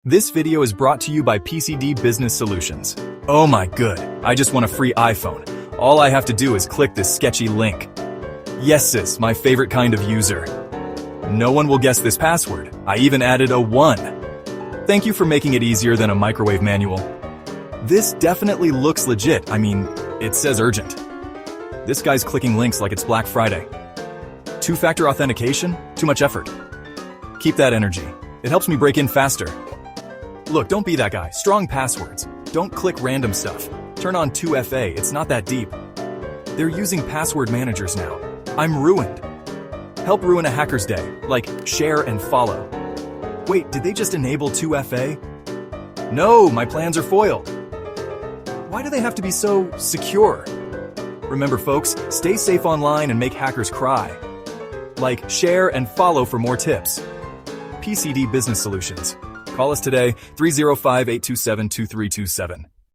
This video is brought to you by PCD Business Solutions. Oh my good, I just want a free iPhone. All I have to do is click this sketchy link. Yes sis, my favorite kind of user. No one will guess this password. I even added a 1. Thank you for making it easier than a microwave manual. This definitely looks legit. I mean, it says urgent. This guy's clicking links like it's Black Friday. Two-factor authentication? Too much effort. Keep that energy. It helps me break in faster. Look, don't be that guy. Strong passwords. Don't click random stuff. Turn on 2FA, it's not that deep. They're using password managers now. I'm ruined. Help ruin a hacker's day, like share and follow. Wait, did they just enable 2FA? No, my plans are foiled. Why do they have to be so secure? Remember folks, stay safe online and make hackers cry. Like, share, and follow for more tips. PCD Business Solutions. Call us today, 305-827-2327.